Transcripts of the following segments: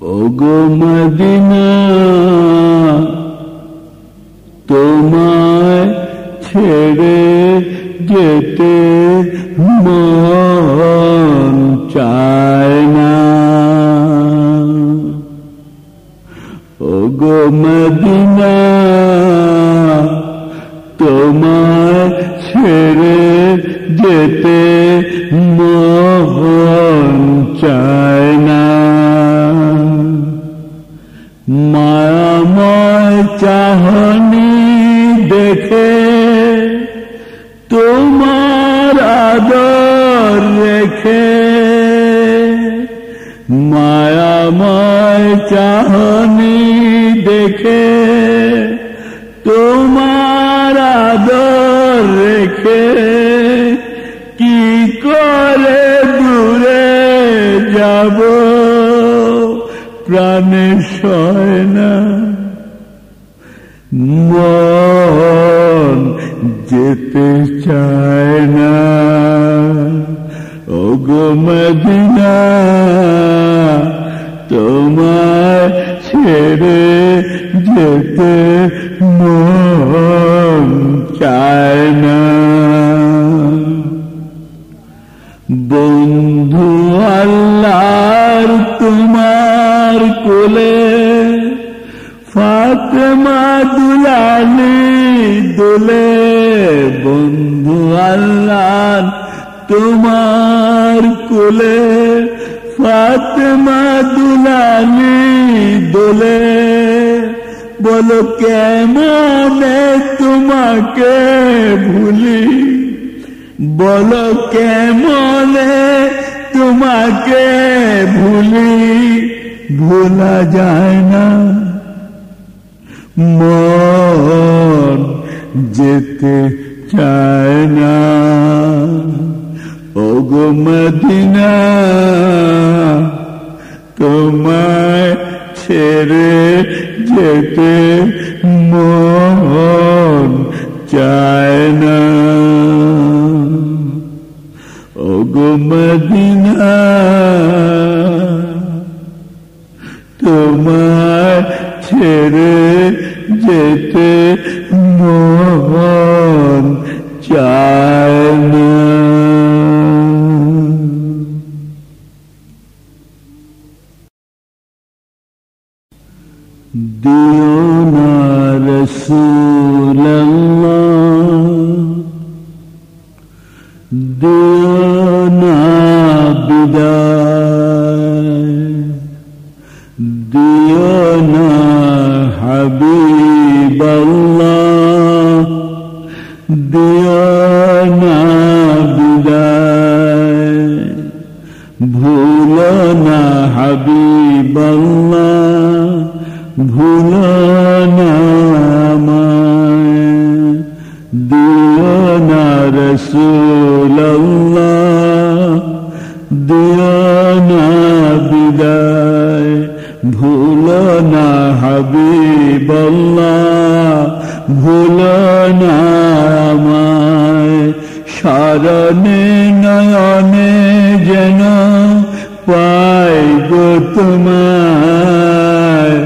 ওগো মদিনা তোমায় ছেড়ে যেতে মন চায় না। ওগো মদিনা তোমায় ছেড়ে যেতে মন চায় না। মায়াময় চাহনি দেখে তোমার আদর রেখে, মায়াময় চাহনি দেখে তোমার আদর রেখে, কি করে দূরে যাব প্রাণে সয় না। মন যেতে চায় না। ওগো মদিনা তোমায় ছেড়ে যেতে মন চায় না। বন্ধু আল্লাহর তোমার কোলে ফাতেমা দুলানি দোলে। বন্ধু আল্লাহর তোমার কোলে ফাতেমা দুলানি দোলে। বলো কেমনে তোমাকে ভুলি, বলো কেমনে তোমাকে ভুলি, ভোলা যায় না। মন যেতে চায় না। ওগো মদিনা তোমায় ছেড়ে যেতে মন চায় না। ওগো মদিনা তোমায় ছেড়ে যেতে মন চায় না। দিও না রাসূলুল্লাহ, দিও না বিদায়, দিও না হাবিবাল্লাহ, দিও না বিদায়। ভুলো না হাবিবাল্লাহ, ভুলো না আমায়। দিও না রাসূলুল্লাহ, দিও না বিদায়। ভুলো না হাবিবাল্লাহ, ভুলো না আমায়। শরণে নয়নে যেন পাই গো তোমায়,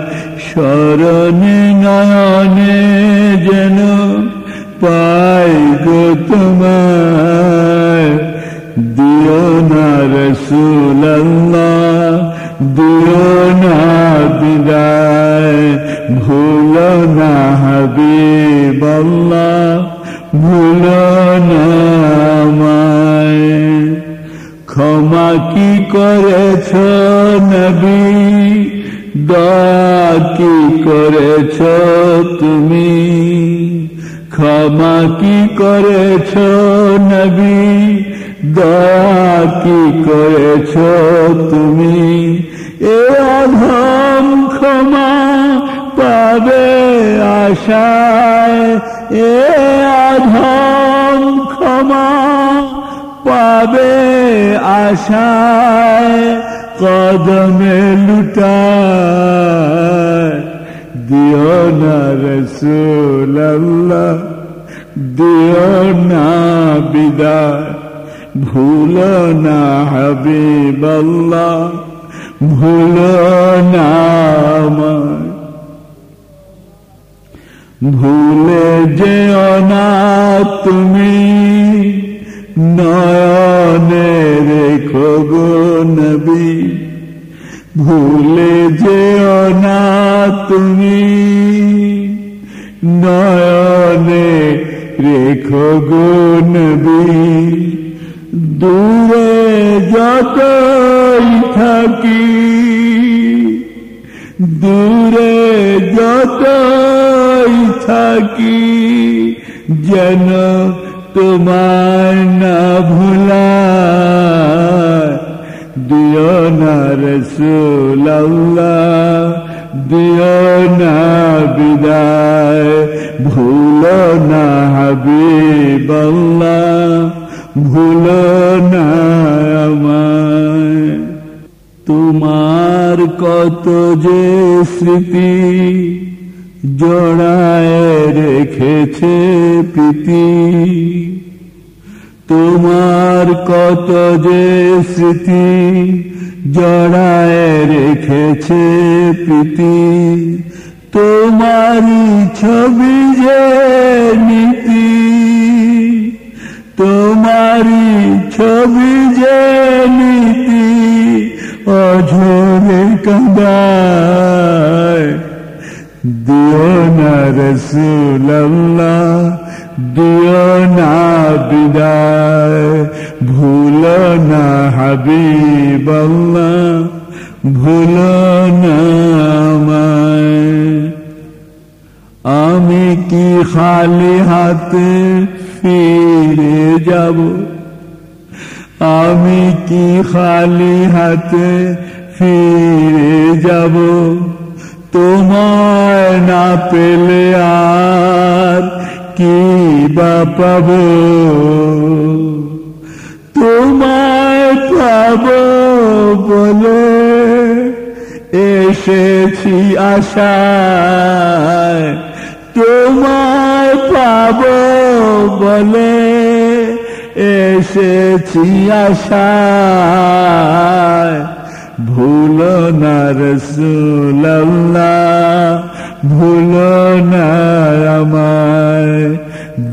শরণে নয়নে যেন পাই গো তোমায়। দিও না রাসূলুল্লাহ, দিও না বিদায়। ভুলো না হাবিবাল্লাহ, ভুলো না আমায়। ক্ষমা কি করেছ নবী, দয়া কি করেছ তুমি। ক্ষমা কি করেছ নবী, দয়া কি করেছ তুমি। এ অধম ক্ষমা পাবে আশায়, এ অধম ক্ষমা পাবে আশায়। কদমে লুটায় দিও না রাসূলুল্লাহ, দিও না বিদায়। ভুলো না হাবিবাল্লাহ, ভুলো না আমায়, ভুলে যেও না তুমি নয়নে রেখো গো নবী, ভুলে যেও না তুমি নয়নে রেখো গো নবী। দূরে যতই থাকি, দূরে যতই থাকি, যেন তোমার না ভুলায়। দিও না রাসূলুল্লাহ, দিও না বিদায়, ভুলো না হাবিবাল্লাহ, ভুলো না আমায়। তোমার কত যে স্মৃতি জড়ায় রেখেছে প্রীতি, তোমার কত যে স্মৃতি জড়ায় রেখেছে প্রীতি, তোমারই ছবি যে নীতি, তোমারই ছবি যে নীতি অঝরে কাঁদায়। দিও না রাসূলুল্লাহ, দিও না বিদায়, ভুলো না হাবিবাল্লাহ, ভুলো না আমায়। আমি কি খালি হাতে ফিরে যাব, আমি কি খালি হাতে ফিরে যাব, তোমায় না পেলে আর কি বা পাবো, তোমায় পাবো বলে এসেছি আশায়, তোমায় পাবো বলে এসেছি আশায়। ভুলো না রাসূলুল্লাহ, ভুলো না আমায়,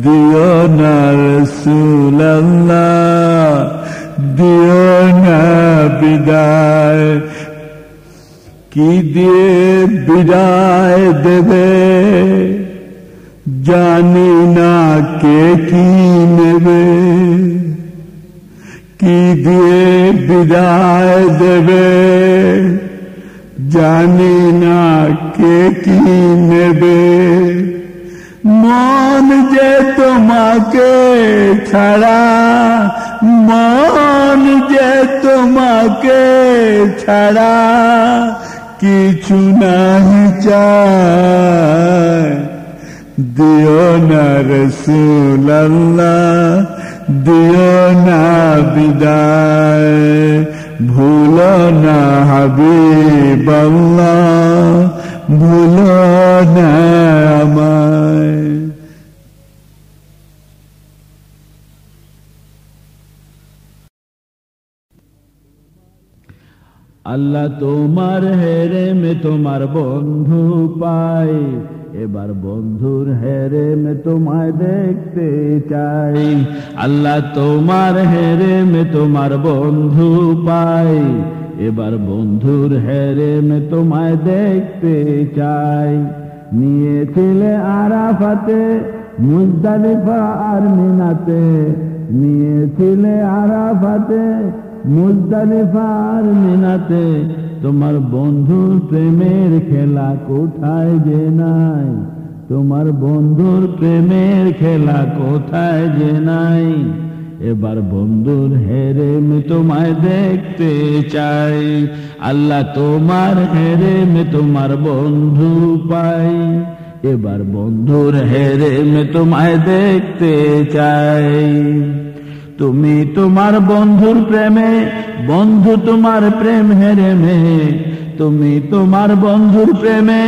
দিও না রাসূলুল্লাহ, দিও না বিদায়। কি দিয়ে বিদায় দেবে জানি না কে কি নেবে, কি দিয়ে বিদায় দেবে জানি না কে কি নেবে। মন যে তোমাকে ছাড়া, মন যে তোমাকে ছাড়া কিছু নাহি চায়। দিও না রাসূলুল্লাহ, দিও না বিদায়, ভুলো না হাবিবাল্লাহ, ভুলো না আমায়। আল্লাহ তোমার হেরেমে তোমার বন্ধু পাই, এবার বন্ধুর হেরেমে তোমায় দেখতে চাই। আল্লাহ তোমার হেরেমে তোমার বন্ধু পাই, এবার বন্ধুর হেরেমে তোমায় দেখতে চাই। নিয়েছিলে আরাফাতে মুজদালিফা আর মিনাতে, নিয়েছিলে আরাফাতে মুজদালিফা আর মিনাতে, তোমার বন্ধুর প্রেমের খেলা কোথায় যে নাই, তোমার বন্ধুর প্রেমের খেলা কোথায় যে নাই। এবার বন্ধুর হেরেমে তোমায় দেখতে চাই। আল্লাহ তোমার হেরেমে তোমার বন্ধু পাই, এবার বন্ধুর হেরেমে তোমায় দেখতে চাই। তুমি তোমার বন্ধুর প্রেমে, বন্ধু তোমার প্রেম হেরেমে, তুমি তোমার বন্ধুর প্রেমে,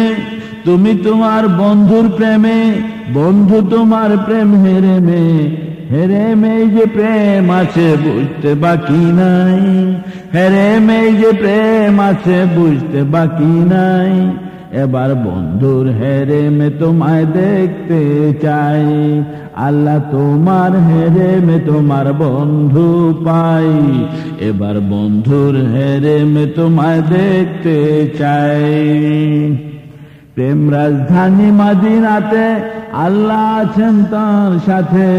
তুমি তোমার বন্ধুর প্রেমে, বন্ধু তোমার প্রেম হেরেমে। হেরে মেয়ে যে প্রেম আছে বুঝতে বাকি নাই, হেরে মেয়ে যে প্রেম আছে বুঝতে বাকি নাই। এবার বন্ধুর হেরে মে তোমায় দেখতে চাই, আল্লাহ তোমার হেরে মে তোমার বন্ধু পাই। এবার বন্ধুর হেরে মে তোমায় দেখতে চাই। প্রেম রাজধানী মদিনাতে আল্লাহ আছেন তার সাথে,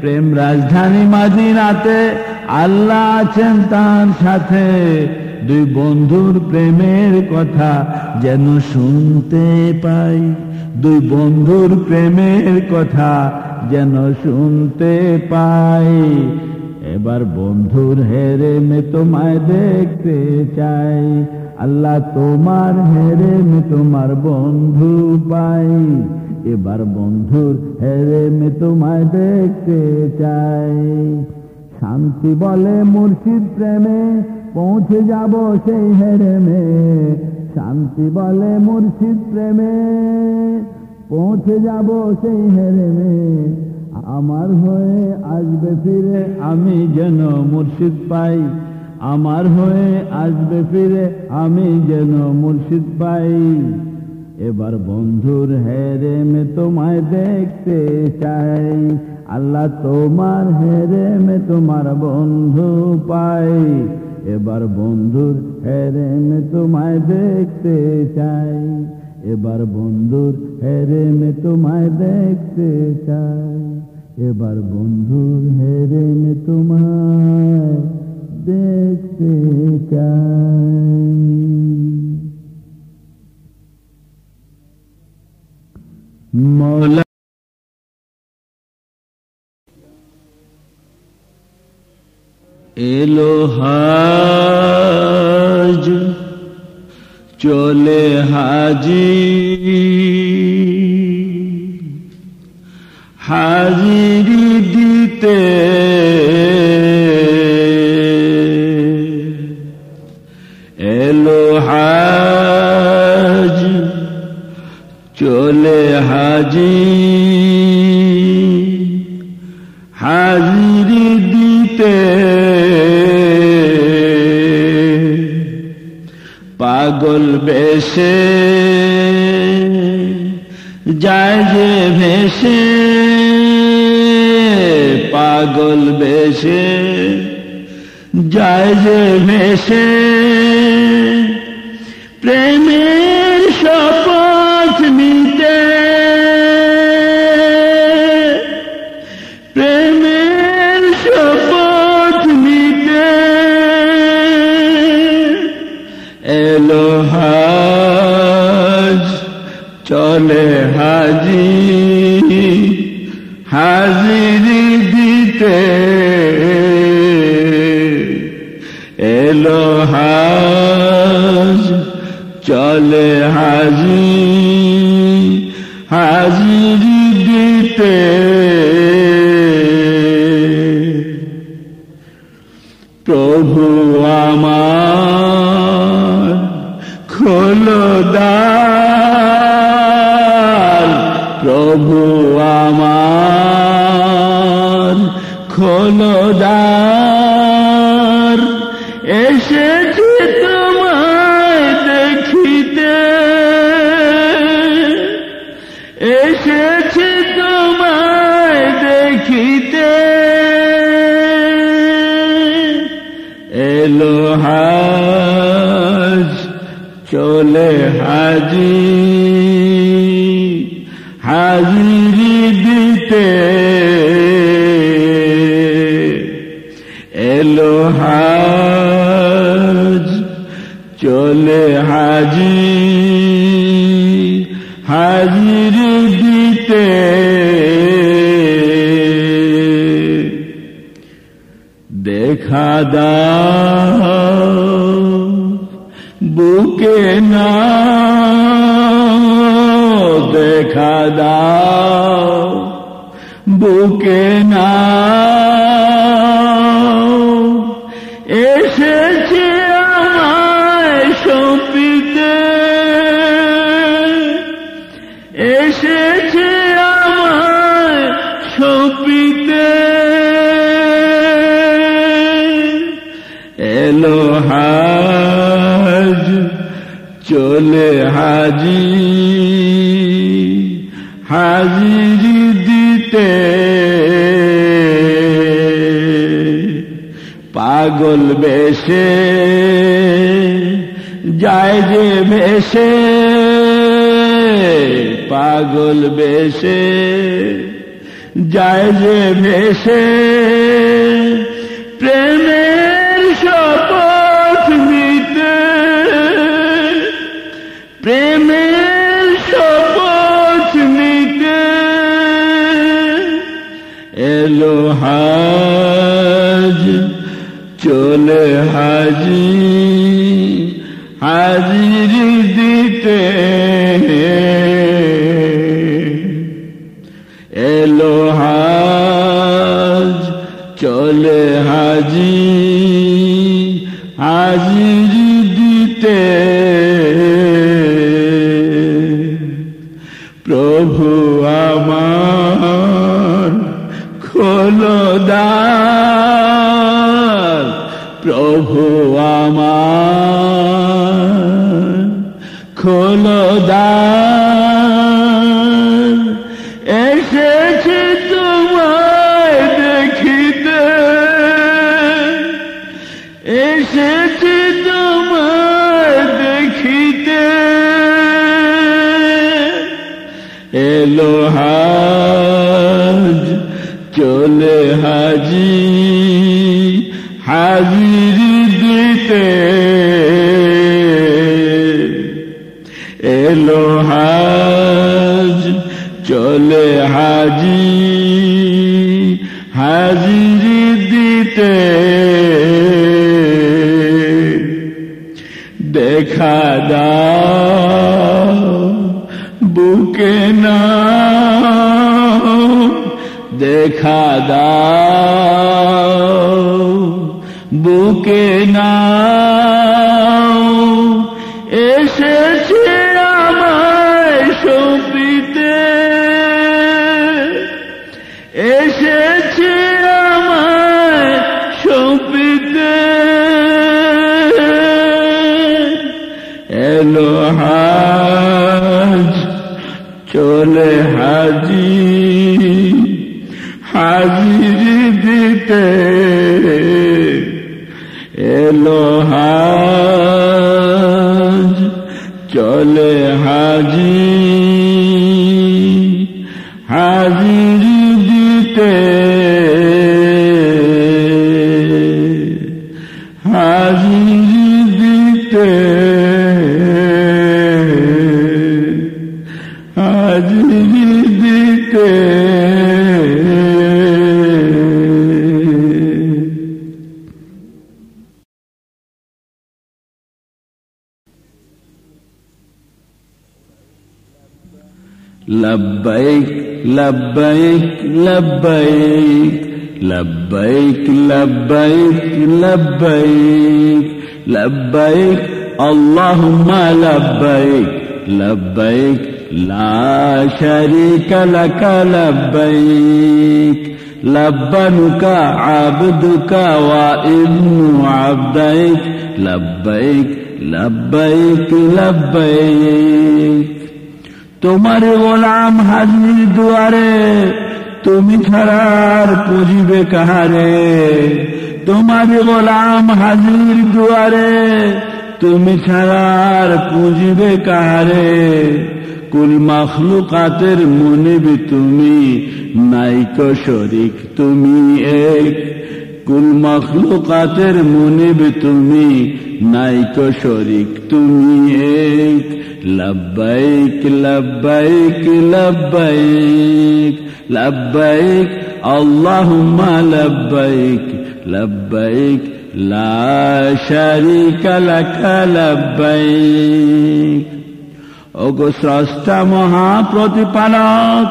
প্রেম রাজধানী মদিনাতে আল্লাহ আছেন তার সাথে। দুই বন্ধুর প্রেমের কথা যেন শুনতে পাই, দুই বন্ধুর প্রেমের কথা যেন শুনতে পাই। এবার বন্ধুর হেরে মে তোমায় দেখতে চাই, আল্লাহ তোমার হেরে মে তোমার বন্ধু পাই। এবার বন্ধুর হেরে মে তোমায় দেখতে চাই। শান্তি বলে মুর্শিদ প্রেমে পৌঁছে যাব সেই হেরে মে, শান্তি বলে মুর্শিদ প্রেমে পৌঁছে যাব সেই হেরে মে। আমার হয়ে আসবে ফিরে আমি যেন মুর্শিদ পাই, আমার হয়ে আসবে ফিরে আমি যেন মুর্শিদ পাই। এবার বন্ধুর হেরে মে তোমায় দেখতে চাই, আল্লাহ তোমার হেরে মে তোমার বন্ধু পাই। এবার বন্ধুর হেরে মে তোমায় দেখতে চাই, এবার বন্ধুর হেরে মে তোমায় দেখতে চাই। এবার বন্ধুর হেরে মে তোমায় দেখতে চাই। মৌলা এলো হাজ চলে হাজি, হাজিরি দিতে এলো হাজ চলে হাজি, হাজিরি দিতে পাগল বেশে যায় যে ভেসে, পাগল বেশে যায় যে ভেসে। প্রেমের শপথ নিতে, প্রেমের শপথ নিতে এলো হাজ চলে হাজি, হাজিরি দিতে এলো হাজ চলে হাজি, হাজিরি দিতে। প্রভু আমার খোলো দ্বার, প্রভু আমার খোলো দ্বার। এসেছি তোমায় দেখিতে, এসেছি তোমায় দেখিতে এলো হাজ চলে হাজি, হাজিরি দিতে এলো হাজ চলে হাজি, হাজিরি দিতে। দেখা দাও বুকে না, দেখা দাও বুকে না, এসেছে আমায় সঁপিতে, এসেছে আমায় সঁপিতে চলে হাজিরি দিতে পাগল বেশে যায় যে ভেসে পাগল বেশে যায় যে ভেসে প্রেমের শপথ নিতে প্রেমের শপথ নিতে এলো হাজ চলে হাজিরি দিতে এলো হাজ চলে হাজিরি দিতে প্রভু আমার খোলো দ্বার প্রভু আমার খোলো দ্বার এসেছি তোমায় দেখিতে এসেছি তোমায় দেখিতে এলো হাজ চলে হাজিরি দিতে এলো হাজ চলে হাজিরি দিতে দেখা দাও বুকে না দেখা দাও বুকে নাও এসেছে আমায় সপিতে এসেছে আমায় সপিতে এলো হাজ চলে হাজিরি দিতে এলো হাজ চলে হাজিরি দিতে হাজিরি দিতে হাজিরি দিতে لبيك لبيك لبيك لبيك لبيك لبيك لبيك اللهم لبيك لبيك لا شريك لك لبيك لبنك عبدك وابن عبدك لبيك لبيك لبيك তোমার গোলাম হাজির দুয়ারে তুমি ছাড়ার পুজিবে কাহারে তোমার গোলাম হাজির দুয়ারে তুমি ছাড়ার পুজিবে কাহারে কুল মাখলুকাতের মুনিব তুমি নাইকো শরীক তুমি এক কুল মাখলুকাতের মুনিব তুমি নাইকো শরীক তুমি এক لبيك لبيك لبيك لبيك اللهم لبيك لبيك لا شريك لك لبيك ওগো স্রষ্টা মহাপ্রতিপালক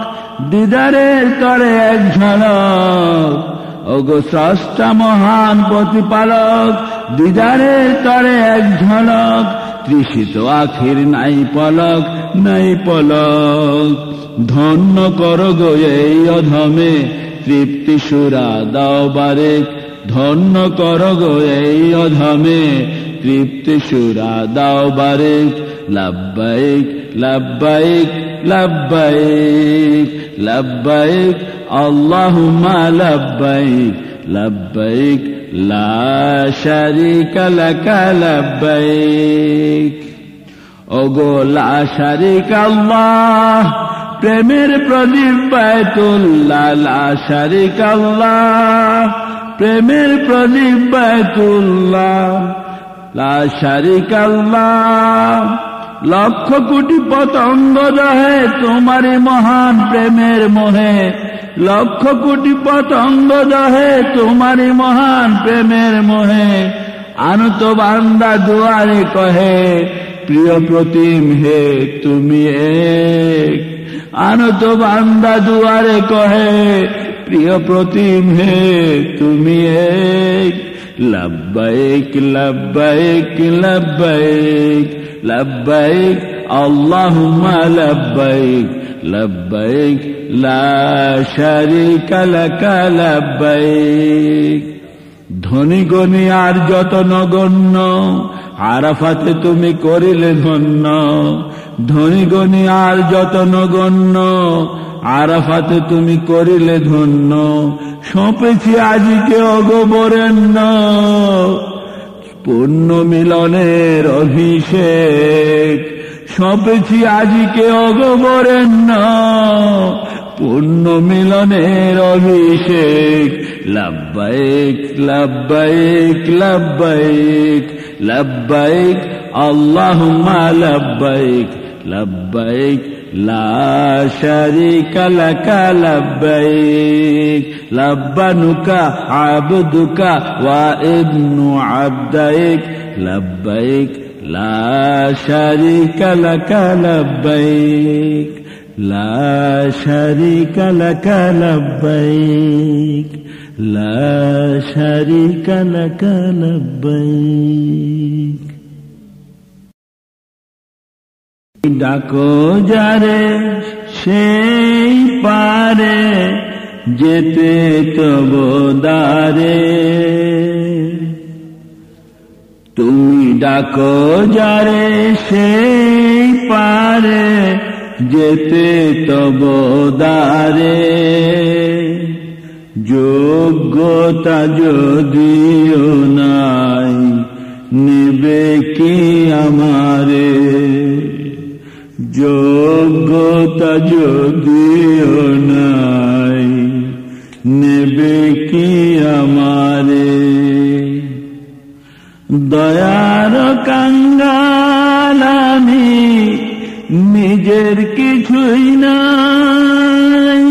দিদারের তরে এক ঝলক ওগো স্রষ্টা মহান প্রতিপালক দিদারের তরে এক ঝলক তৃষিত আখির নাই পলক ধন্য কর গো এই অধমে তৃপ্তি সুরা দাও বারেক ধন্য কর গো এই অধমে তৃপ্তি সুরা দাও বারেক لبيك لبيك لبيك لبيك اللهم لبيك لبيك لا شريك لك لبيك ওগো লা শারিক আল্লাহ প্রেমের প্রদীপ বাইতুল্লাহ লা শারিক আল্লাহ প্রেমের প্রদীপ বাইতুল্লাহ লা শারিক আল্লাহ লক্ষ কোটি পতঙ্গ রহে তোমারই মহান প্রেমের মোহে লক্ষ কোটি পতঙ্গ রহে তোমারই মহান প্রেমের মোহে আনত বান্দা দুয়ারে কহে প্রিয় প্রতিম হে তুমি এক আনত বান্দা দুয়ারে কহে প্রিয় প্রতিম হে তুমি এক লব্বাইক লব্বাইক লব্বাইক লব্বাইক আল্লাহুম্মা লব্বাইক লব্বাইক লা শারীকা লাকা লব্বাইক ধনী গণী আর যত নগণ্য আরাফাতে তুমি করিলে ধন্য ধনী গণী আর যত নগণ্য আরাফাতে তুমি করিলে ধন্য সঁপেছি আজিকে অগবরেণ্য পূর্ণ মিলনের অভিষেক সঁপেছি আজিকে অগবরেণ্য পূর্ণ মিলনের অভিষেক লব্বাইক লব্বাইক লব্বাইক লব্বাইক আল্লাহুম্মা লব্বাইক লব্বাইক লা শারীকা লাকা লব্বাইক লব্বানুকা আবদুকা ওয়া ইবনু আবদাইক লব্বাইক লা শারীকা লাকা লব্বাইক লা শারীকা লাকা লব্বাইক লা শারীকা লাকা লব্বাইক ডাকো যারে সেই পারে যেতে তব দ্বারে তুমি ডাকো যারে সেই পারে যেতে তব দ্বারে যোগ্যতা যদিও নাই নেবে কি আমারে যোগ্যতা যদিও নাই নেবে কি আমারে দয়ার কাঙ্গাল আমি নিজের কিছুই নাই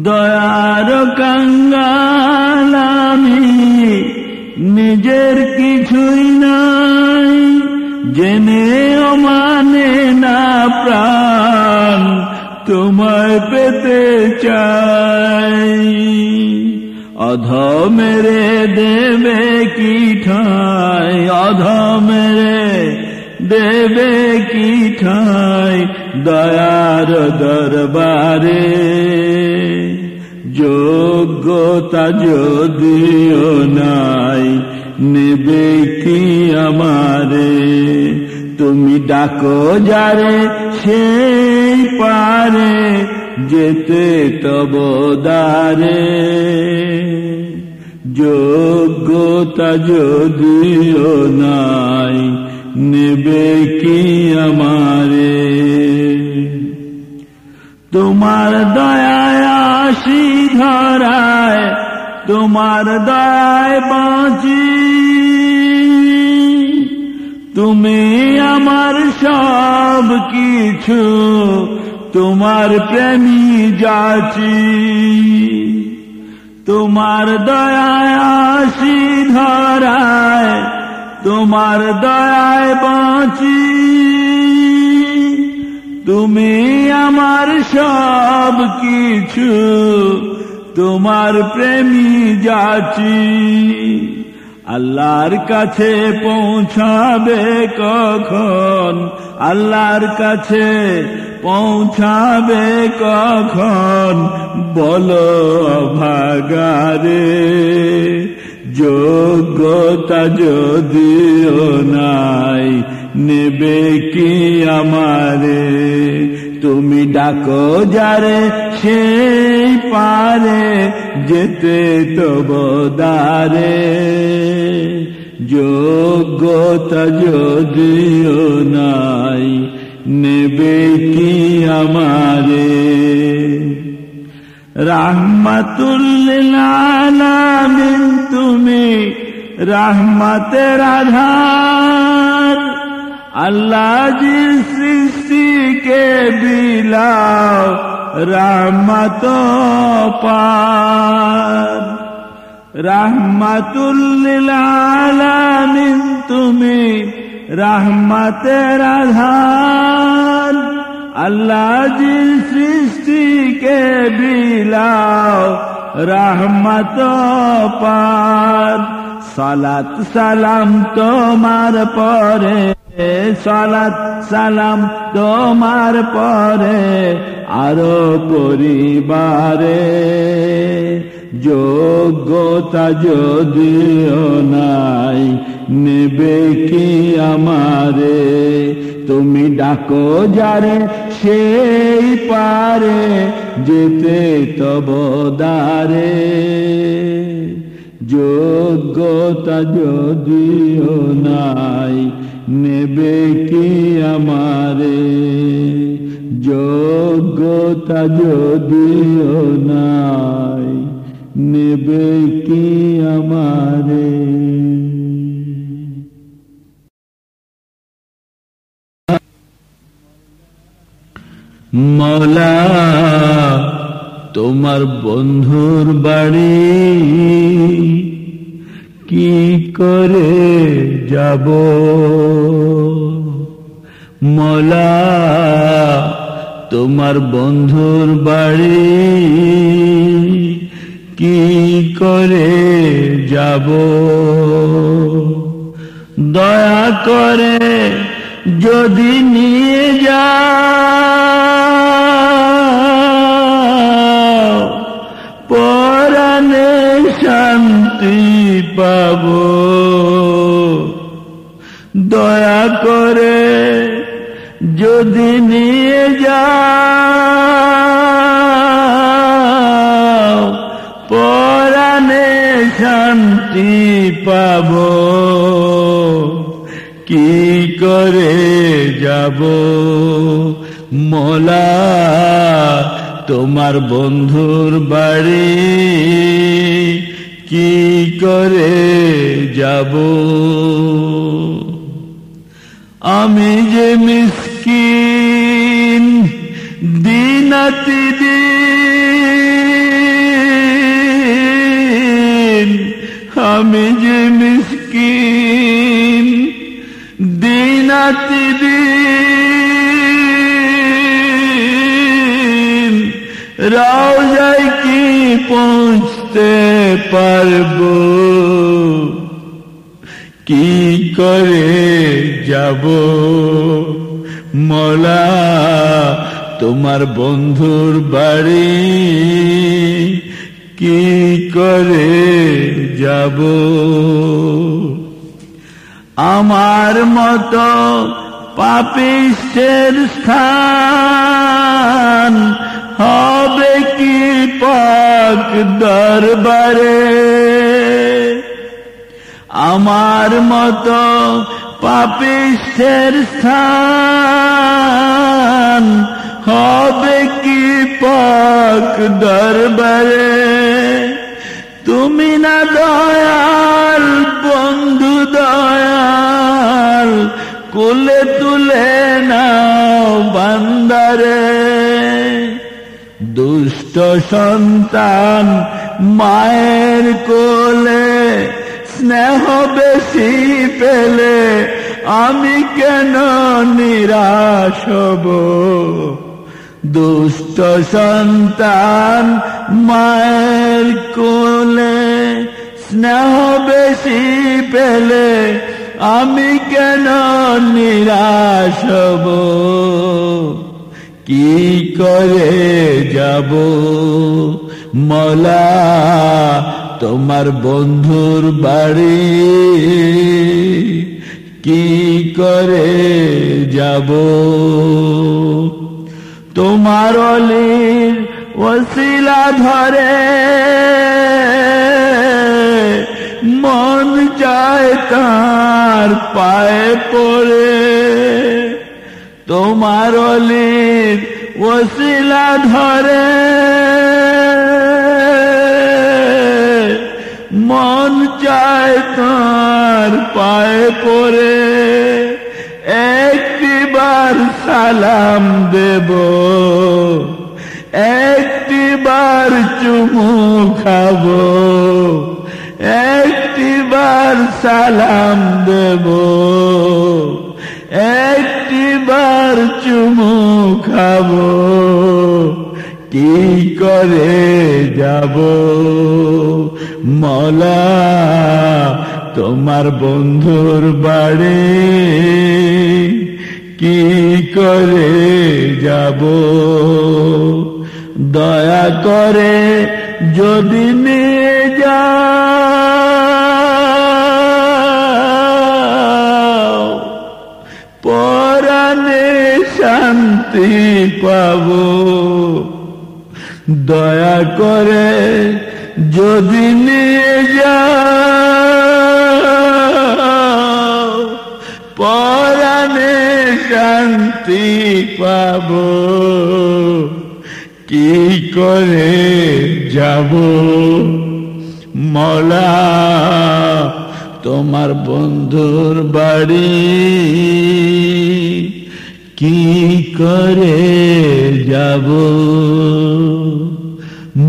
দয়ার কাঙ্গাল আমি নিজের কিছুই নাই জেনেও মানে না প্রাণ তোমায় পেতে চাই অধমেরে দেবে কি ঠাই অধমেরে দেবে কি ঠাই দয়ার দরবারে যোগ্যতা যদিও নাই নেবে কি আমারে তুমি ডাকো যারে সেই পারে যেতে তব দ্বারে যোগ্যতা যদিও নাই নেবে কি আমারে তোমার দয়ায় আসি ধরায় তোমার দয়ায় বাঁচি তুমি আমার সব কিছু তোমার প্রেমী যাচি তোমার দয়ায় আসি ধরায় তোমার দয়ায় বাঁচি তুমি আমার সব কিছু তোমার প্রেমী যাচি আল্লাহর কাছে পৌঁছাবে কখন আল্লাহর কাছে পৌঁছাবে কখন বলো ভাগারে যোগ্যতা যদিও নাই নেবে কি আমারে, তুমি ডাকো যারে সেই পারে যেতে তব দ্বারে। যোগ্যতা যদিও নাই নেবে কি আমারে। রাহমাতুল লিল আলামিন তুমি রহমতের আধার, আল্লাহ জিস সৃষ্টিকে বিলাও রহমত পার। রহমাতুল লিল আলামিন তুমি রহমতের আধার, আল্লাহ জিস সৃষ্টিকে বিলাও রহমত পার। সালাত সালাম তোমার পরে, সালাত সালাম তোমার পরে আরো পরিবারে। যোগ্যতা যদিও নাই নেবে কি আমারে, তুমি ডাকো যারে সেই পারে যেতে তব দ্বারে। যোগ্যতা যদিও নাই নেবে কি আমারে, যোগ্যতা যদিও নাই নেবে কি আমারে। মওলা তোমার বন্ধুর বাড়ি কি করে যাব, মওলা তোমার বন্ধুর বাড়ি কি করে যাব। দয়া করে যদি নিয়ে যাও পরাণে শান্তি পাব। দয়া করে যদি নিয়ে যাও পরাণে শান্তি পাব। কি করে যাব মওলা তোমার বন্ধুর বাড়ি কি করে যাব। আমি যে মিসকিন দিনাতিদিন, আমি যে মিসকিন দিনাতিদিন, রওজায় কি পৌঁছতে পারবো। কি করে যাব মওলা তোমার বন্ধুর বাড়ি কি করে যাব। আমার মতো পাপিষ্ঠের স্থান হবে কি পাক দরবারে। আমার মতো পাপিষ্ঠের স্থান হবে কি পাক দরবারে। তুমি না দয়াল বন্ধু দয়াল, কোলে তুলে নাও বান্দারে। দুষ্ট সন্তান মায়ের কোলে স্নেহ বেশি পেলে আমি কেন নিরাশ হব। দুষ্ট সন্তান মায়ের কোলে স্নেহ বেশি পেলে আমি কেন নিরাশ হব। কি করে যাব মওলা তোমার বন্ধুর বাড়ি কি করে যাব তোমার অলির ওসিলা ধরে মন চায় তার পায়ে পড়ে তোমার অলির ওসিলা ধরে মন চায় তার পায়ে পড়ে একটিবার সালাম দেব একটিবার চুমু খাবো একটিবার সালাম দেব একটিবার চুমু খাবো কি করে যাব মওলা তোমার বন্ধুর বাড়ি কি করে যাব দয়া করে যদি নিয়ে যাও পরাণে শান্তি পাবো দয়া করে যদি নিয়ে যাও পরাণে শান্তি পাবো কি করে যাব মওলা তোমার বন্ধুর বাড়ি কি করে যাব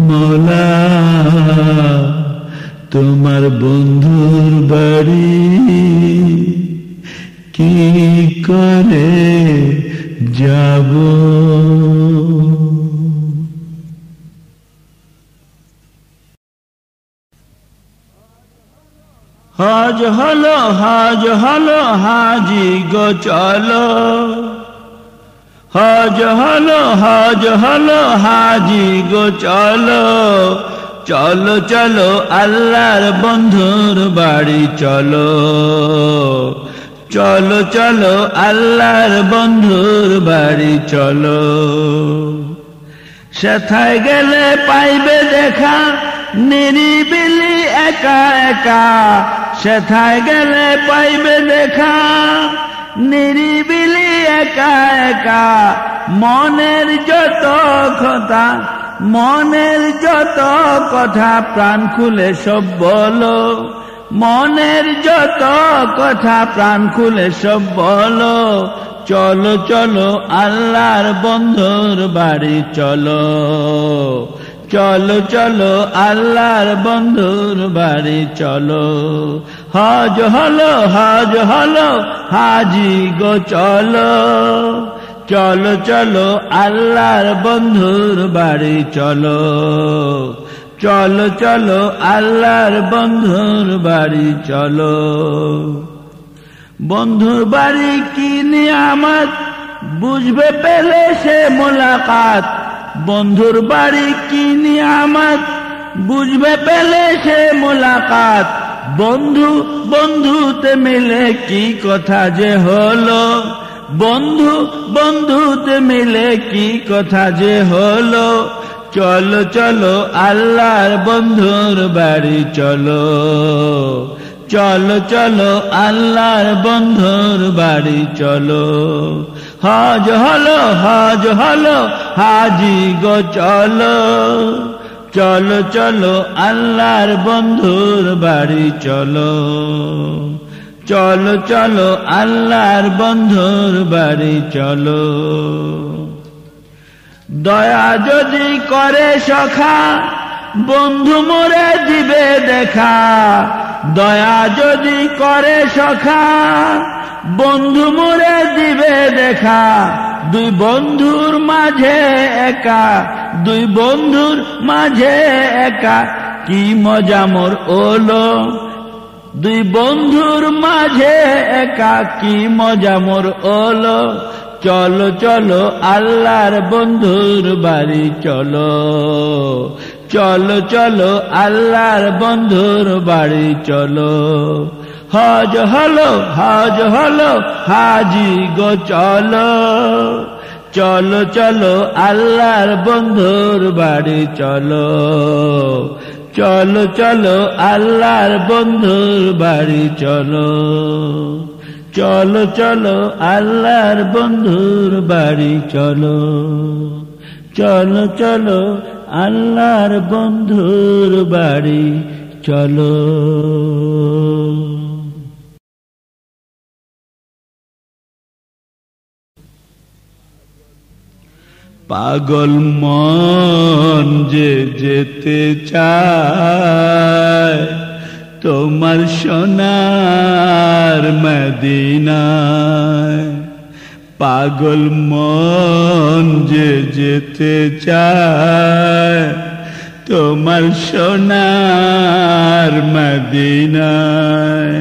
মওলা তোমার বন্ধুর বাড়ি কি করে যাব হজ হলো হাজি গো চলো হজ হলো হাজি গো চলো চলো চলো আল্লাহর বন্ধুর বাড়ি চলো চলো চলো আল্লাহর বন্ধুর বাড়ি চলো সেথায় গেলে পাইবে দেখা নিরিবিলি একা একা সেথায় গেলে পাইবে দেখা নিরিবিলি একা একা মনের যত কথা প্রাণ খুলে সব বলো মনের যত কথা প্রাণ খুলে সব বলো চলো চলো আল্লাহর বন্ধুর বাড়ি চলো চলো চলো আল্লাহর বন্ধুর বাড়ি চলো হজ হলো হাজি গো চলো চলো চলো আল্লাহর বন্ধুর বাড়ি চলো চলো চলো আল্লাহর বন্ধুর বাড়ি চলো বন্ধুর বাড়ি কি নিয়ামত বুঝবে পেলে সে মোলাকাত বন্ধুর বাড়ি কি নিয়ামত বুঝবে পেলে সে মোলাকাত বন্ধু বন্ধুতে মিলে কি কথা যে হলো বন্ধু বন্ধুতে মিলে কি কথা যে হলো চলো চলো আল্লাহর বন্ধুর বাড়ি চলো চলো চলো আল্লাহর বন্ধুর বাড়ি চলো হজ হলো হাজি গো চলো চলো চলো আল্লাহর বন্ধুর বাড়ি চলো চলো চলো আল্লাহর বন্ধুর বাড়ি চলো দয়া যদি করে সখা বন্ধু মোরে দিবে দেখা দয়া যদি করে সখা বন্ধু মোরে দিবে দেখা দুই বন্ধুর মাঝে একা কি মজা মোর ওলো দুই বন্ধুর মাঝে একা কি মজা মোর ওলো চলো চলো আল্লাহর বন্ধুর বাড়ি চলো চলো চলো আল্লাহর বন্ধুর বাড়ি চলো, হজ হলো হাজি গো চলো, চলো চলো আল্লাহর বন্ধুর বাড়ি চলো, চলো চলো আল্লাহর বন্ধুর বাড়ি চলো, চলো চলো আল্লাহর বন্ধুর বাড়ি চলো, চলো চলো আল্লাহর বন্ধুর বাড়ি চলো। পাগল মন যে যেতে চায় তোমার সোনার মদিনায়, পাগল মন যে যেতে চায় তোমার সোনার মদিনায়,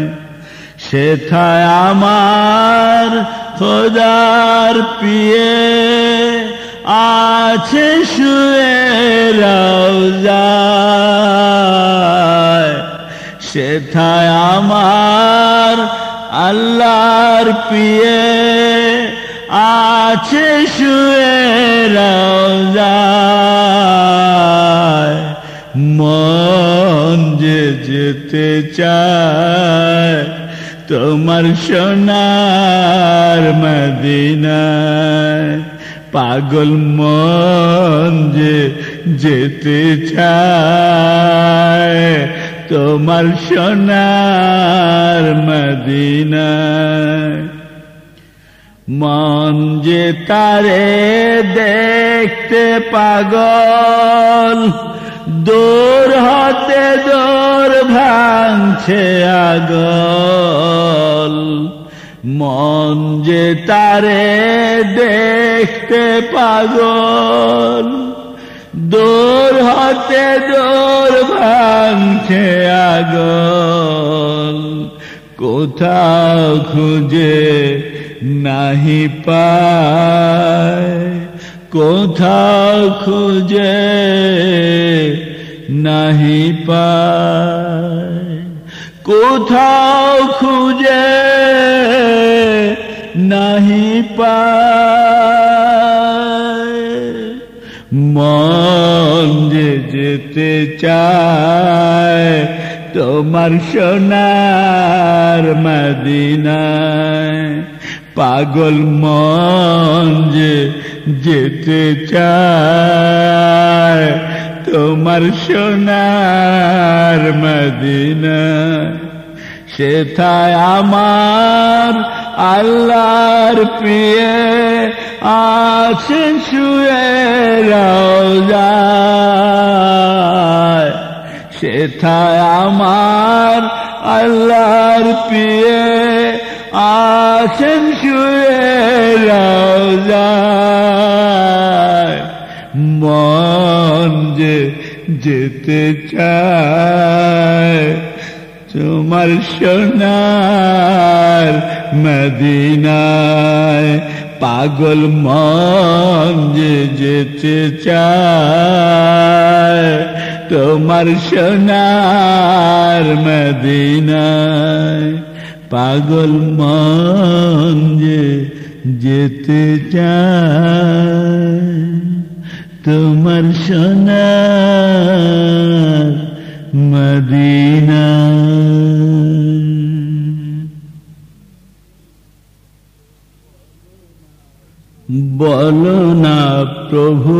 সেথায় আমার খোদার পিয়ে আছে শুয়ে রওজায়, সেথায় আমার আল্লাহর পিয়ে আছে শুয়ে রওজায়, মন যে যেতে চায় তোমার সোনার মদিনায়, পাগল মন যে যেতে চায় তোমার সোনার মদিনায়, মন যে তারে দেখতে পাগল, দূর হতে দূর ভাঙছে আগল, মন যে তারে দেখতে পাগল, দূর হতে দূর ভাঙছে আগল, কোথাও খুঁজে নাহি পায়, কোথাও খুঁজে নাহি পায়, কোথাও খুঁজে নাহি পায়, মন যে যেতে চায় তোমার সোনার মদিনায়, পাগল মন যে যেতে চায় তোমার সোনার মদিনায়, সেথায় আমার আল্লাহর প্রিয়ে আছেন শুয়ে রওজায়, সেথায় আমার আল্লাহর প্রিয়ে আছেন শুয়ে রওজায়, মন যে যেতে চায় তোমার সোনার মদিনায়, পাগল মন যে যেতে চায় তোমার সোনার মদিনায়, পাগল মন যে যেতে চায় তোমার সোনার মদিনায়। বলো না প্রভু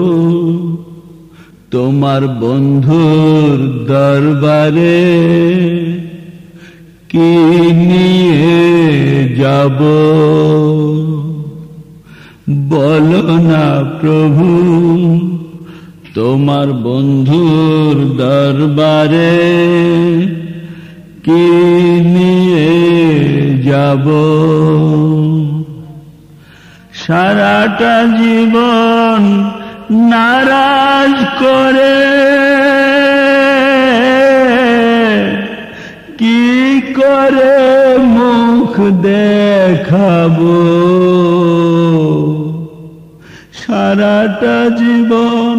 তোমার বন্ধুর দরবারে কি নিয়ে যাব, বলো না প্রভু তোমার বন্ধুর দরবারে কি নিয়ে যাব, সারাটা জীবন নারাজ করে কি করে মুখ দেখাবো, সারাটা জীবন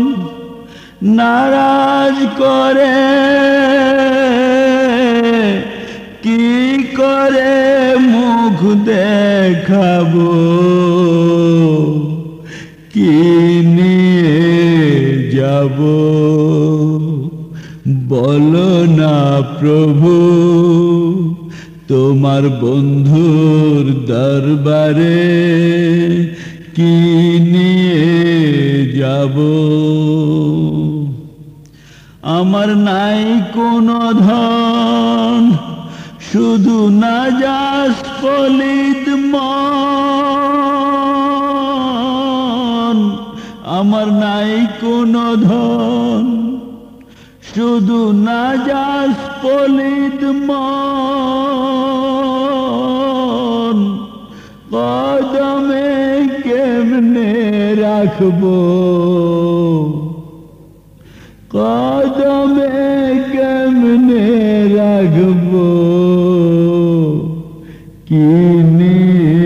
নারাজ করে, কি করে মুখ দেখাবো, কি নিয়ে যাব, বলো না প্রভু, তোমার বন্ধুর দরবারে কি নিয়ে যাব। আমার নাই কোনো ধন, শুধু নাজাস পলিত মন। আমার নাই কোনো ধন, শুধু নাজাস পলিত মন। কদমে কেমনে রাখবো, কদমে কেমনে রাখবো, কি নিয়ে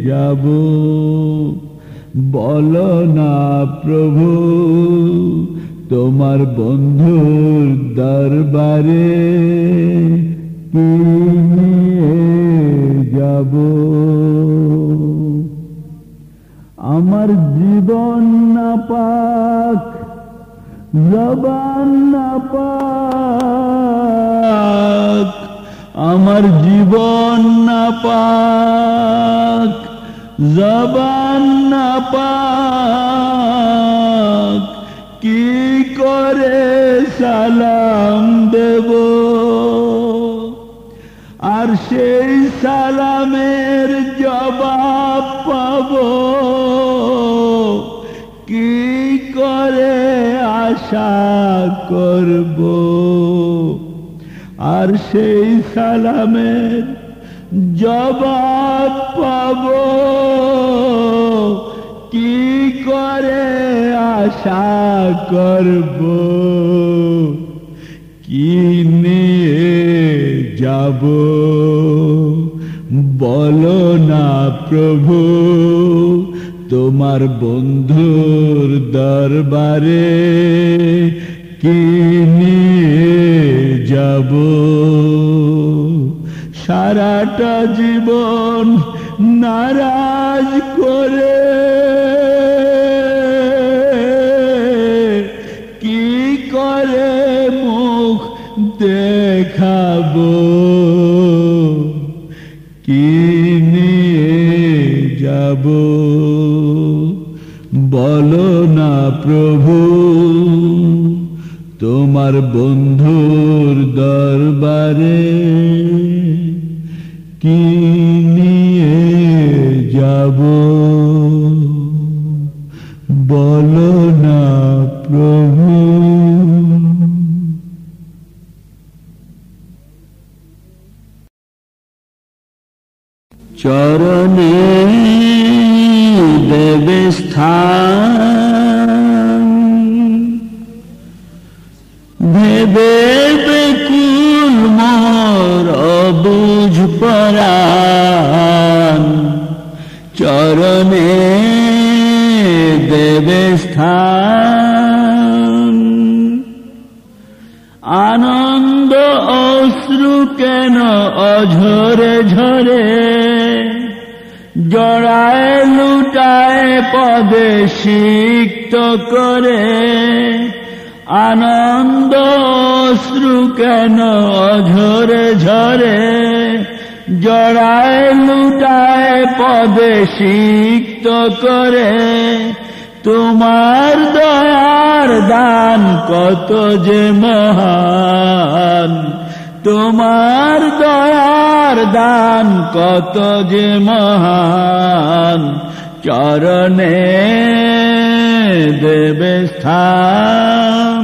যাব, বলো না প্রভু, তোমার বন্ধুর দরবারে কি নিয়ে যাব। আমার জীবন নাপাক, জবান নাপাক, আমার জীবন নাপাক, জবান নাপাক, কি করে সালাম দেব, আর সেই সালামের জবাব পাবো, কি করে আশা করব, আর সেই সালামের জবাব পাবো, কি করে আশা করব, কি নিয়ে যাব, বলো না প্রভু, তোমার বন্ধুর দরবারে কি নিয়ে যাব। সারাটা জীবন নারাজ করে, কি করে মুখ দেখাবো, কি নিয়ে যাব, বলো না প্রভু, তোমার বন্ধুর দরবারে কি নিয়ে যাব, বলো না প্রভু। চরণে দেবে স্থান, ভেবে বেকুল মোর অবুঝ পরাণ। চরণে দেবে স্থান, আনন্দ অশ্রু কেন অঝরে ঝরে, জড়ায় লুটায় পদে সিক্ত করে। আনন্দ অশ্রু কেন অঝরে ঝরে, জড়ায় লুটায় পদে সিক্ত করে। তোমার দয়ার দান কত যে মহান, তোমার দয়ার দান কত যে মহান। চরণে দেবে স্থান,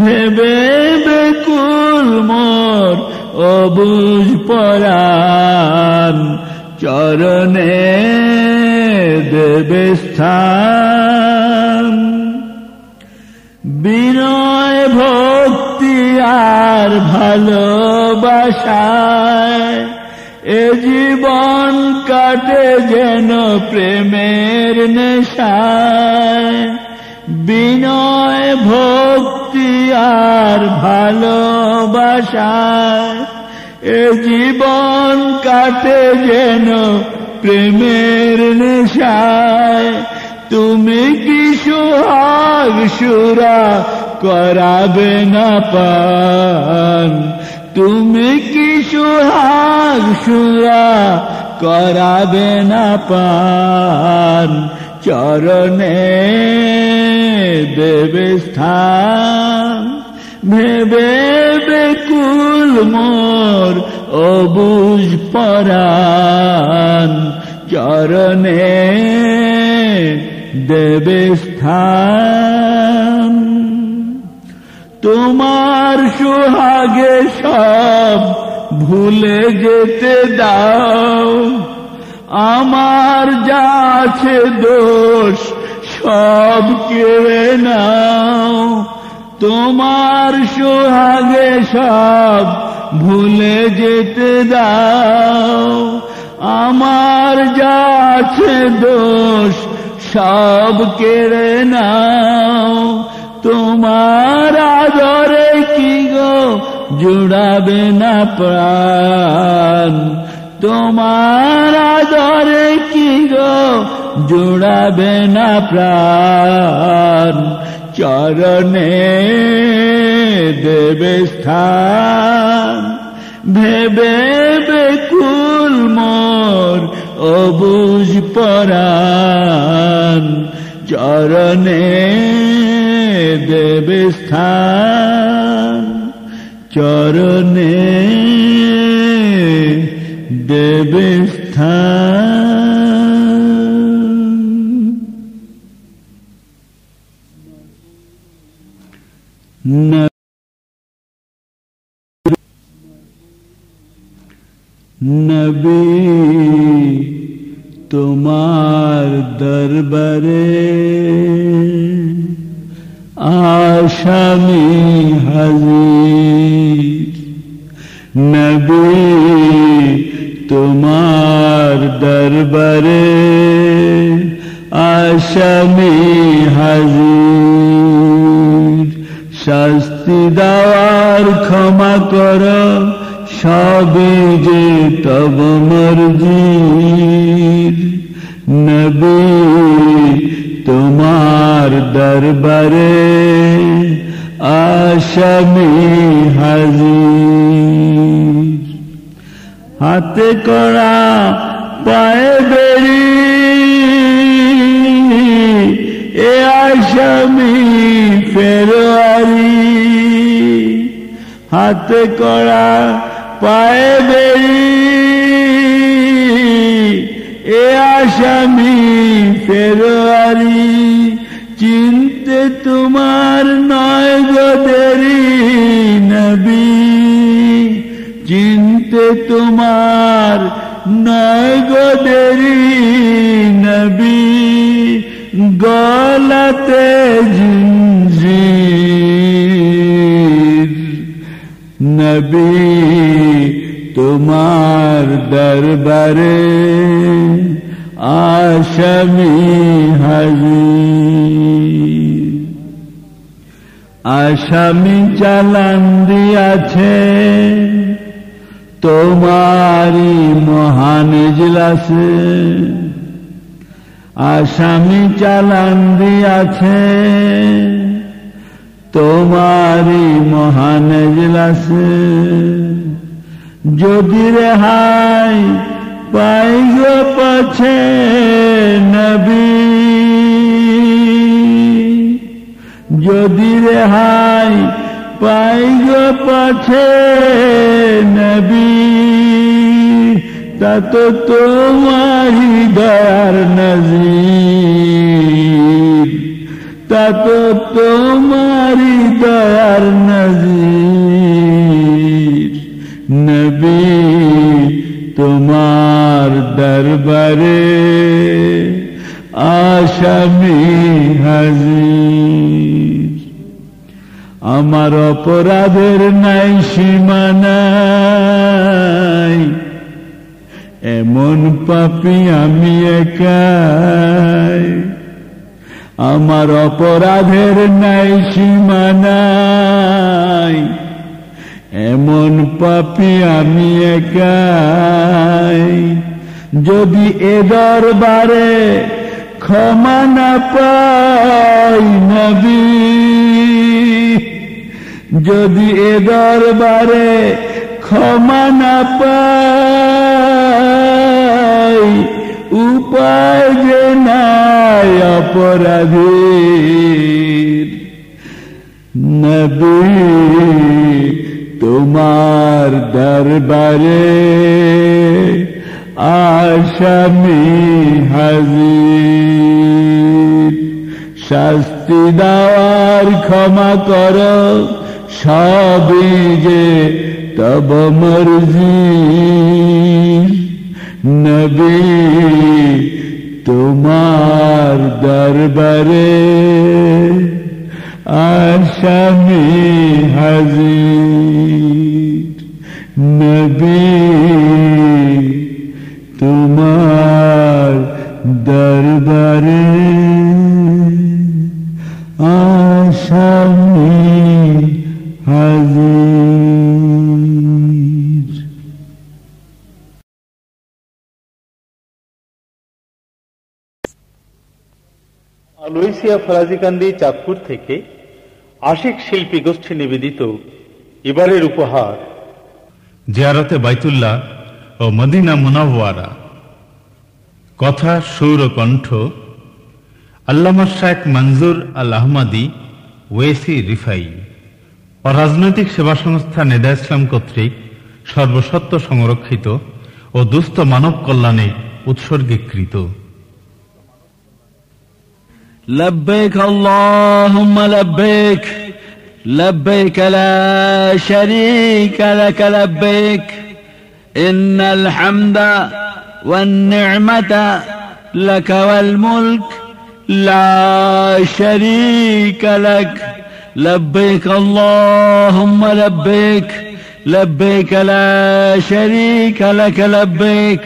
ভেবে বেকুল মোর অবুঝ পরাণ। চরণে দেবে স্থান, বিনয় ভক্তি আর ভালোবাসায় এ জীবন কাটে যেন প্রেমের নেশায়। বিনয় ভক্তি আর ভালোবাসায় এ জীবন কাটে যেন প্রেমের নেশায়। তুমি কি সোহাগ সুরা করাবে না পান, তুমি কি সোহাগ সুরা করাবে না পান। চরণে দেবে স্থান ভেবে বেকুল মোর অবুঝ পরাণ। চরণে দেবে স্থান। তোমার সোহাগে সব ভুলে যেতে দাও, আমার যা আছে দোষ সব কেড়ে নাও। তোমার সোহাগে সব ভুলে যেতে দাও, আমার যা আছে দোষ সব কেড়ে নাও। তোমার আদরে কি গো জুড়াবে না প্রাণ, তোমার আদরে কি গো জুড়াবে না প্রাণ। চরণে দেবে স্থান ভেবে বেকুল মোর অবুঝ পরাণ। চরণে দেবে স্থান, চরণে দেবে স্থান। নবী তোমার দরবারে আসামি হাজির। নবী তোমার দরবারে আসামি হাজির। শাস্তি দেওয়ার ক্ষমা কর, সবই যে তব মর্জির। নবী তোমার দরবারে আসামি হাজির। হাতে কড়া পায়ে বেড়ি এ আসামি ফেরোয়ারি। হাতে কড়া পায়ে বেড়ি এ আসামি ফেরোয়ারি। চিনতে তোমার নয় গো দেরি নবী, চিনতে তোমার নয় গো দেরি নবী। গলাতে জিঞ্জির নবী তোমার দরবারে আসামি হাজির। আসামি চালান দিয়াছে তোমারি মহান ইজলাসে। আসামি চালান দিয়াছে তোমারি মহান ইজলাসে। যদি রেহাই পাই গো পাছে নবী, যদি রেহাই পাই গো পাছে নবী। তা তো তোমারি দয়ার নজির, তা তো তোমারি দয়ার নজির। নবী তোমার দরবারে আসামি হাজির। আমার অপরাধের নাই সীমা নাই, এমন পাপী আমি একাই। আমার অপরাধের নাই সীমা নাই, এমন পাপী আমি একাই। যদি এ দরবারে ক্ষমা না পাই নবী, যদি এ দরবারে ক্ষমা না পাই, উপায় যে নাই অপরাধীর। নবী তোমার দরবারে আসামি হাজির। শাস্তি দেওয়ার ক্ষমা করো, সবই যে তব মর্জি। নবী তোমার দরবারে আসামি হাজির। নবী তোমার দরবারে আসামি হাজির। আলোয়সিয়া ফরাজিকান্দি চাঁদপুর থেকে আশিক শিল্পী গোষ্ঠী নিবেদিত এবারের উপহার জিয়ারতে বাইতুল্লাহ ও মদিনা মুনাওয়ারা। কথা, সুর ও কণ্ঠ আল্লামা শেখ মনজুর আল আহমদী ওয়েসি রিফাই। অরাজনৈতিক সেবা সংস্থা নেদা ইসলাম কর্তৃক সর্বসত্ব সংরক্ষিত ও দুস্থ মানব কল্যাণে উৎসর্গীকৃত। لبيك اللهم لبيك، لبيك لا شريك لك لبيك، إن الحمد والنعمة لك والملك لا شريك لك. لبيك اللهم لبيك، لبيك لا شريك لك لبيك،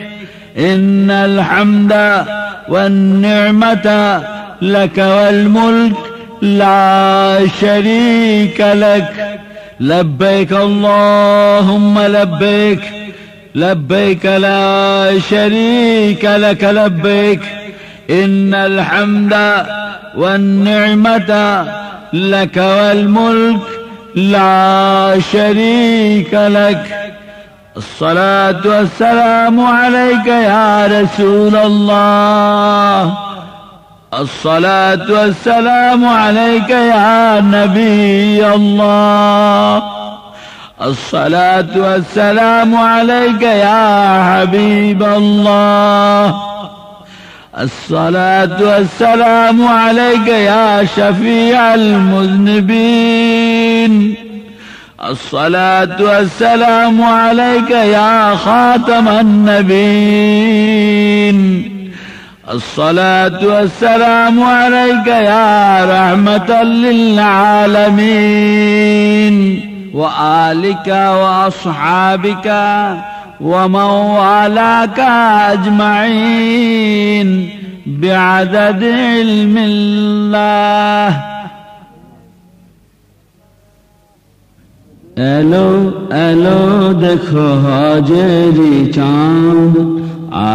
إن الحمد والنعمة لك والملك لا شريك لك. لبيك اللهم لبيك، لبيك لا شريك لك لبيك، إن الحمد والنعمة لك والملك لا شريك لك. الصلاة والسلام عليك يا رسول الله، الصلاة والسلام عليك يا نبي الله، الصلاة والسلام عليك يا حبيب الله، الصلاة والسلام عليك يا شفيع المذنبين، الصلاة والسلام عليك يا خاتم النبيين، الصلاة والسلام عليك يا رحمة للعالمين، وآلك وأصحابك ومن والاك أجمعين بعدد علم الله. এলো এলো দেখো হজেরি চাঁদ,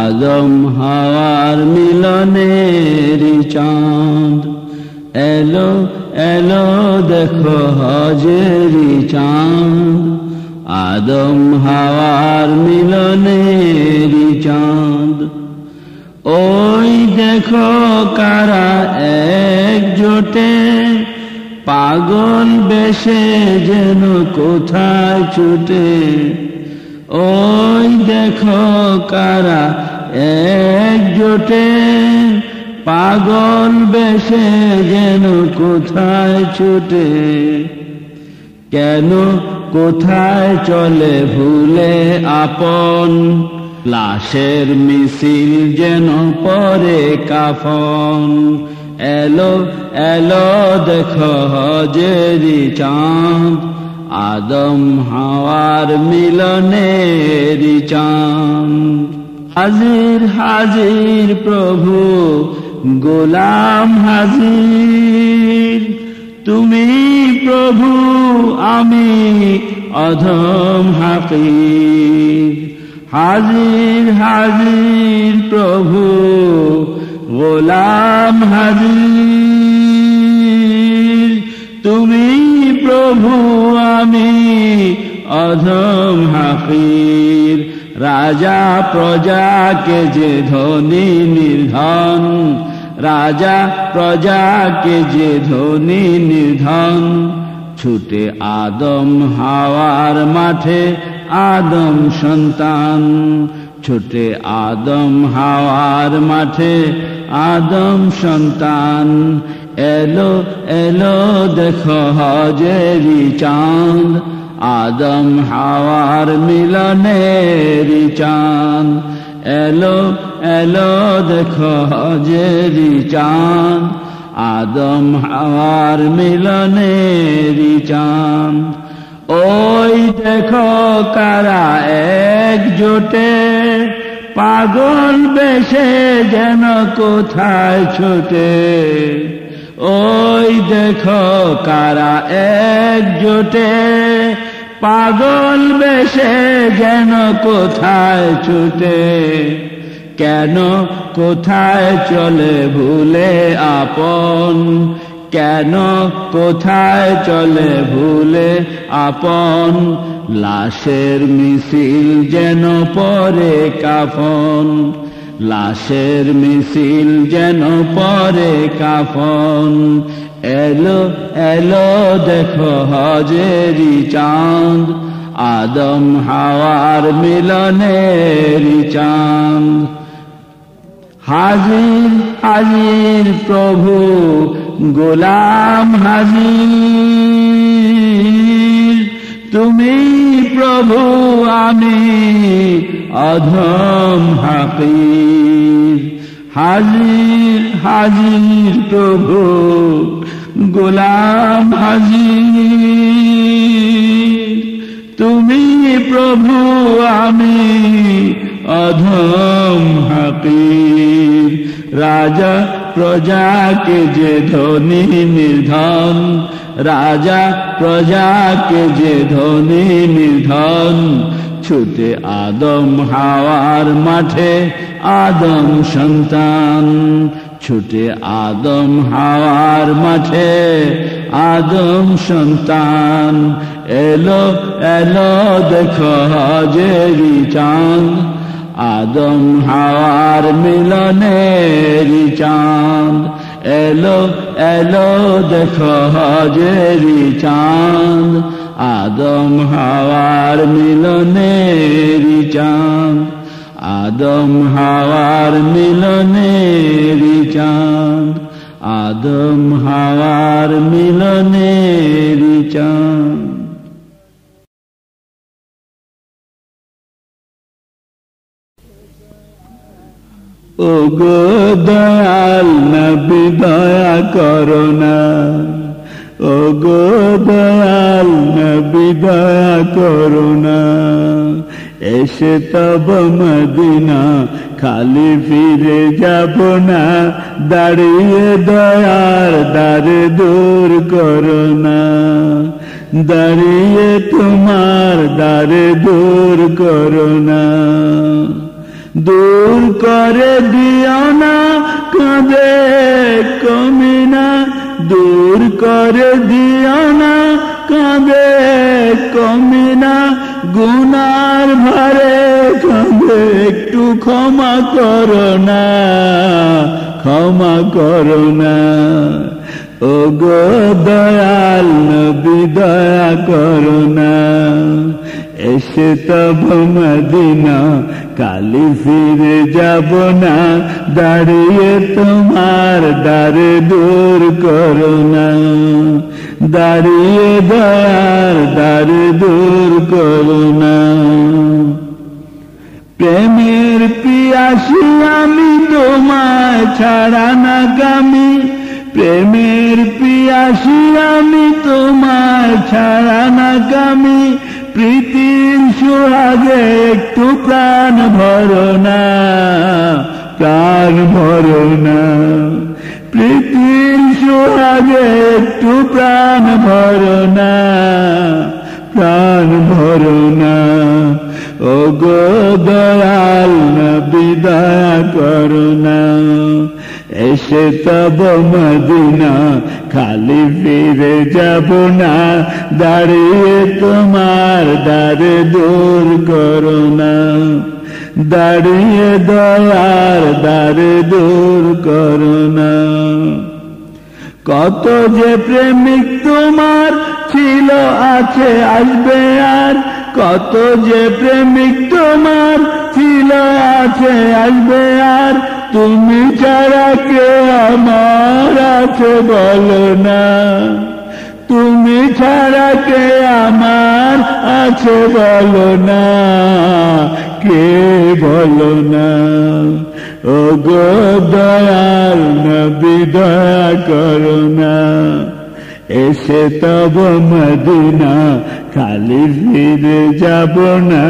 আদম হাওয়ার মিলনেরি চাঁদ। এলো এলো দেখো হজেরি চাঁদ, আদম হাওয়ার মিলনেরি চাঁদ। ওই দেখো কারা একজোটে, পাগল বেশে যেন কোথায় ছুটে। ওই দেখো কারা একজোটে, পাগল বেশে যেন কোথায় ছুটে। কেন কোথায় চলে ভুলে আপন, লাশের মিছিল যেন পরে কাফন। এলো এলো দেখো হজেরি চাঁদ, আদম হাওয়ার মিলনেরি চাঁদ। হাজির হাজির প্রভু গোলাম হাজির, তুমি প্রভু আমি অধম হাকির। হাজির হাজির প্রভু গোলাম হাজির, তুমি প্রভু আমি অধম হাকির। রাজা প্রজাকে যে ধনী নির্ধন, রাজা প্রজাকে যে ধনী নির্ধন, ছুটে আদম হাওয়ার মাঠে আদম সন্তান, ছুটে আদম হাওয়ার মাঠে আদম সন্তান। এলো এলো দেখো হজেরি চাঁদ, আদম হাওয়ার মিলনেরি চাঁদ। এলো এলো দেখো হজেরি চাঁদ, আদম হাওয়ার মিলনেরি চাঁদ। ওই দেখো কারা একজোটে, পাগল বেশে যেন কোথায় ছোটে। ওই দেখো কারা একজোটে, পাগল বেশে যেন কোথায় ছুটে। কেন কোথায় চলে ভুলে আপন, কেন কোথায় চলে ভুলে আপন। লাশের মিছিল যেন পরে কাফন, লাশের মিছিল যেন পরে কাফন। এলো এলো দেখো হজেরি চাঁদ, আদম হাওয়ার মিলনেরি চাঁদ। হাজির হাজির প্রভু গোলাম হাজির, তুমি প্রভু আমি অধম হাকির। হাজির হাজির প্রভু গোলাম হাজির, তুমি প্রভু আমি অধম হাকির। রাজা প্রজাকে যে ধনী নির্ধন, রাজা প্রজাকে যে ধনী নির্ধন, ছুটে আদম হাওয়ার মাঠে আদম সন্তান, ছুটে আদম হাওয়ার মাঠে আদম সন্তান। এলো এলো দেখো হজেরি চাঁদ, আদম হাওয়ার মিলনেরি চাঁদ। এলো এলো দেখো হজেরি চাঁদ, আদম হাওয়ার মিলনেরি চাঁদ, আদম হাওয়ার মিলনেরি চাঁদ, আদম হাওয়ার মিলনেরি চাঁদ। ও গো দয়াল নবী দয়া করো না, ও গো দয়াল নবী দয়া করো না। এসে তব মদিনা খালি ফিরে যাব না, দাঁড়িয়ে দয়ার দ্বারে দূর করো না, দাঁড়িয়ে তোমার দ্বারে দূর করো না। দূর করে দিও না কাঁদে কমিনা, দূর করে দিও না কাঁদে কমিনা। গুনার ভারে কাঁদে একটু ক্ষমা করো না, ক্ষমা করো না। ও গো দয়াল নবী দয়া করো না। এসে তব মদিনা কালি ফিরে যাব না, দাঁড়িয়ে তোমার দ্বারে দূর করো না, দাঁড়িয়ে দয়ার দ্বারে দূর করো না। প্রেমের পিয়াসী আমি তোমায় ছাড়া না গামী, প্রেমের পিয়াসী আমি তোমায় ছাড়া না গামী। প্রীতির সুহাগে একটু প্রাণ ভরো না, প্রাণ ভরো না। প্রীতির সোহাগে একটু প্রাণ ভরো না, প্রাণ ভরো না। ও গো দয়াল নবী দয়া করো না, এসে তব মদিনা খালি ফিরে যাব না, দাঁড়িয়ে তোমার দ্বারে দূর করো না, দাঁড়িয়ে দয়ার দ্বারে দূর করো না। কত যে প্রেমিক তোমার ছিল আছে আসবে আর, কত যে প্রেমিক তোমার ছিল আছে আসবে আর, তুমি ছাড়া কে আমার আছে বলো না, তুমি ছাড়া কে আমার আছে বলো না, কে বলো না। ও গো দয়াল নবী দয়া করো না, এসে তব মদিনা খালি ফিরে যাব না,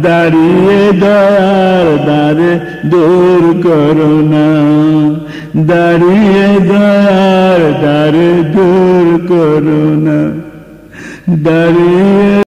দাঁড়িয়ে দয়ার দ্বারে দূর করো না, দাঁড়িয়ে দয়ার দ্বারে দূর করো না, দাঁড়িয়ে